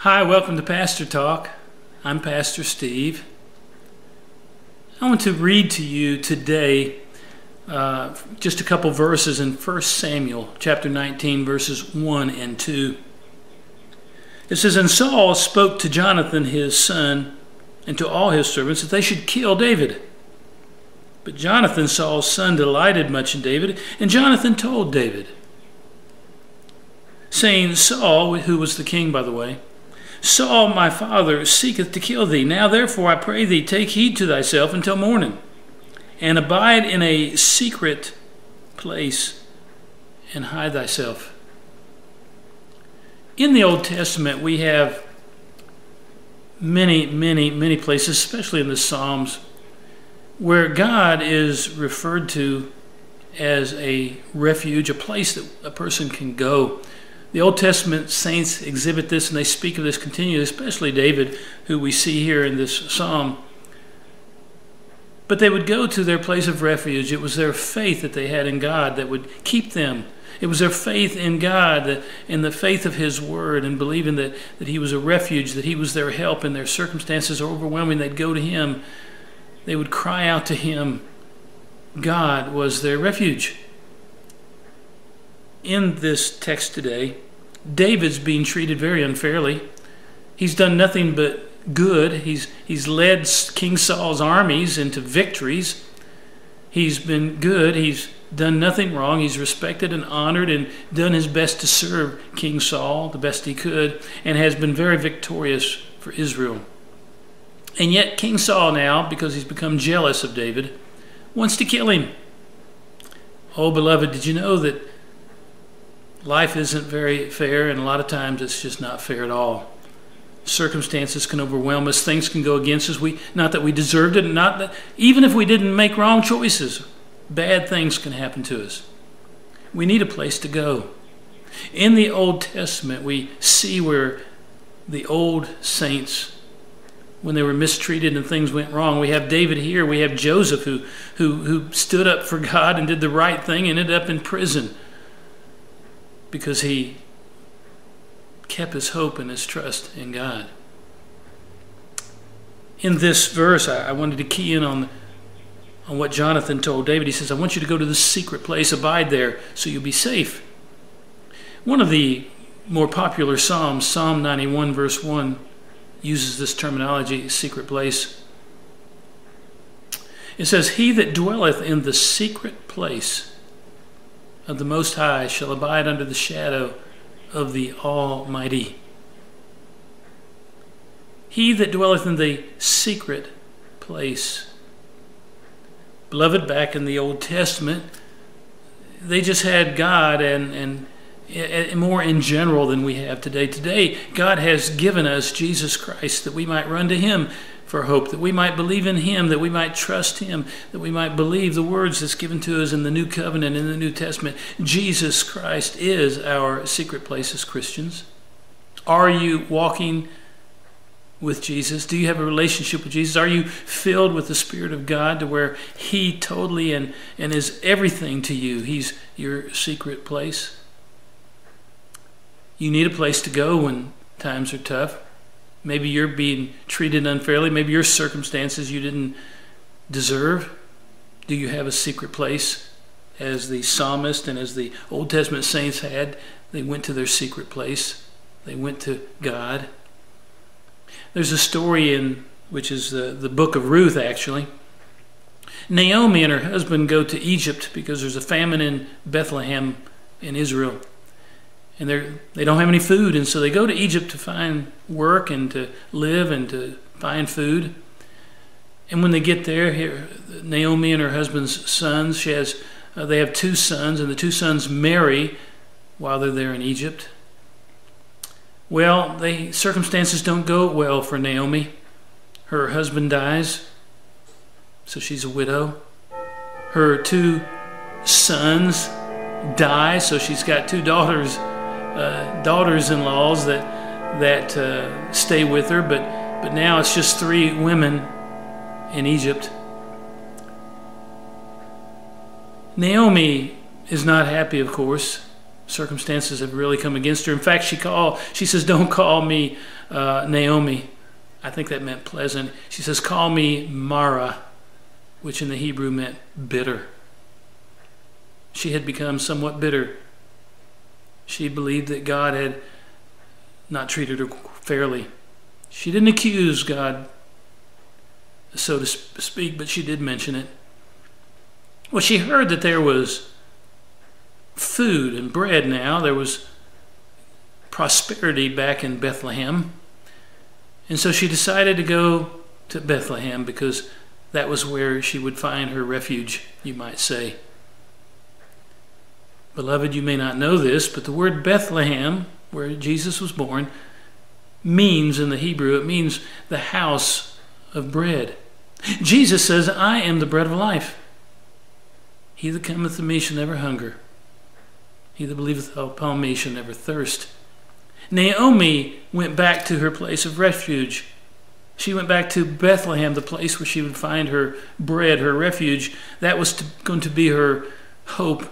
Hi, welcome to Pastor Talk. I'm Pastor Steve. I want to read to you today just a couple verses in 1 Samuel chapter 19, verses 1 and 2. It says, "And Saul spoke to Jonathan his son and to all his servants that they should kill David. But Jonathan, Saul's son, delighted much in David, and Jonathan told David, saying, Saul, who was the king, by the way, Saul my father seeketh to kill thee. Now therefore I pray thee, take heed to thyself until morning, and abide in a secret place, and hide thyself." In the Old Testament we have many places, especially in the Psalms, where God is referred to as a refuge, a place that a person can go. The Old Testament saints exhibit this, and they speak of this continually, especially David, who we see here in this psalm. But they would go to their place of refuge. It was their faith that they had in God that would keep them. It was their faith in God, in the faith of His Word, and believing that He was a refuge, that He was their help, and their circumstances are overwhelming. They'd go to Him. They would cry out to Him. God was their refuge. In this text today, David's being treated very unfairly. He's done nothing but good. He's led King Saul's armies into victories. He's been good. He's done nothing wrong. He's respected and honored and done his best to serve King Saul the best he could, and has been very victorious for Israel. And yet King Saul now, because he's become jealous of David, wants to kill him. Oh, beloved, did you know that life isn't very fair, and a lot of times it's just not fair at all. Circumstances can overwhelm us. Things can go against us. Not that we deserved it, not that even if we didn't make wrong choices, bad things can happen to us. We need a place to go. In the Old Testament, we see where the old saints, when they were mistreated and things went wrong. We have David here. We have Joseph who stood up for God and did the right thing and ended up in prison because he kept his hope and his trust in God. In this verse, I wanted to key in on what Jonathan told David. He says, I want you to go to the secret place, abide there, so you'll be safe. One of the more popular Psalms, Psalm 91, verse 1, uses this terminology, secret place. It says, "He that dwelleth in the secret place of the Most High shall abide under the shadow of the Almighty." He that dwelleth in the secret place. Beloved, back in the Old Testament, they just had God and more in general than we have today. Today, God has given us Jesus Christ that we might run to Him for hope, that we might believe in Him, that we might trust Him, that we might believe the words that's given to us in the New Covenant, in the New Testament. Jesus Christ is our secret place as Christians. Are you walking with Jesus? Do you have a relationship with Jesus? Are you filled with the Spirit of God to where He totally and is everything to you? He's your secret place. You need a place to go when times are tough. Maybe you're being treated unfairly. Maybe your circumstances you didn't deserve. Do you have a secret place? As the psalmist and as the Old Testament saints had, they went to their secret place. They went to God. There's a story which is the book of Ruth, actually. Naomi and her husband go to Egypt because there's a famine in Bethlehem in Israel. And they don't have any food, and so they go to Egypt to find work and to live and to find food. And when they get there, Naomi and her husband's sons, they have two sons, and the two sons marry while they're there in Egypt. Well, circumstances don't go well for Naomi. Her husband dies, so she's a widow. Her two sons die, so she's got two daughters-in-laws that stay with her, but now it's just three women in Egypt. Naomi is not happy, of course. Circumstances have really come against her. In fact, she says, don't call me Naomi. I think that meant pleasant. She says, call me Mara, which in the Hebrew meant bitter. She had become somewhat bitter. She believed that God had not treated her fairly. She didn't accuse God, so to speak, but she did mention it. Well, she heard that there was food and bread now. There was prosperity back in Bethlehem. And so she decided to go to Bethlehem because that was where she would find her refuge, you might say. Beloved, you may not know this, but the word Bethlehem, where Jesus was born, means in the Hebrew, it means the house of bread. Jesus says, I am the bread of life. He that cometh to me shall never hunger. He that believeth upon me shall never thirst. Naomi went back to her place of refuge. She went back to Bethlehem, the place where she would find her bread, her refuge. That was going to be her hope,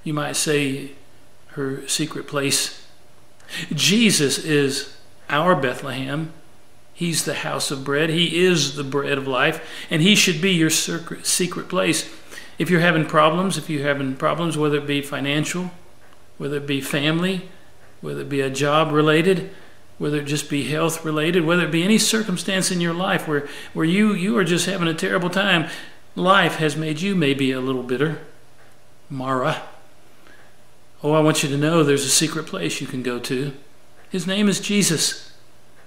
you might say, her secret place. Jesus is our Bethlehem. He's the house of bread. He is the bread of life, and he should be your secret place. If you're having problems, whether it be financial, whether it be family, whether it be a job related, whether it just be health related, whether it be any circumstance in your life where you are just having a terrible time, life has made you maybe a little bitter. Mara. Oh, I want you to know there's a secret place you can go to. His name is Jesus.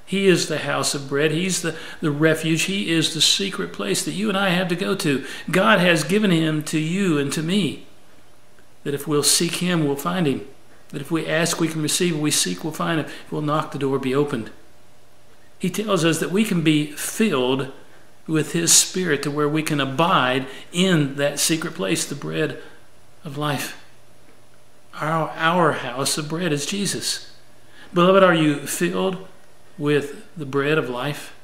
He is the house of bread. He's the refuge. He is the secret place that you and I have to go to. God has given him to you and to me. That if we'll seek him, we'll find him. That if we ask, we can receive. If we seek, we'll find him. If we'll knock, the door will be opened. He tells us that we can be filled with his Spirit to where we can abide in that secret place, the bread of life. Our house of bread is Jesus. Beloved, are you filled with the bread of life?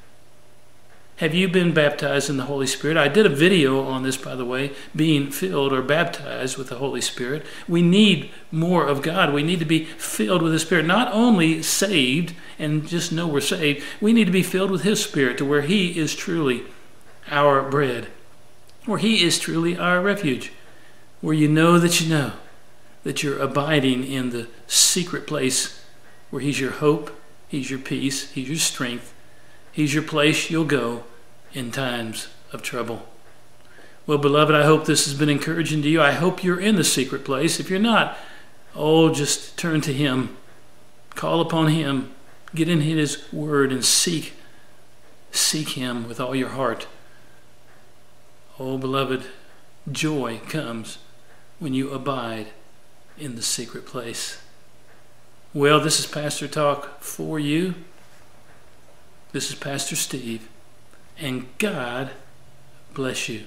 Have you been baptized in the Holy Spirit? I did a video on this, by the way, being filled or baptized with the Holy Spirit. We need more of God. We need to be filled with the Spirit. Not only saved and just know we're saved, we need to be filled with his Spirit to where he is truly our bread, where he is truly our refuge, where you know that you're abiding in the secret place where he's your hope, he's your peace, he's your strength, he's your place you'll go in times of trouble. Well, beloved, I hope this has been encouraging to you. I hope you're in the secret place. If you're not, just turn to him. Call upon him. Get in his word and seek him with all your heart. Oh, beloved, joy comes when you abide in the secret place. Well, this is Pastor Talk for you. This is Pastor Steve, and God bless you.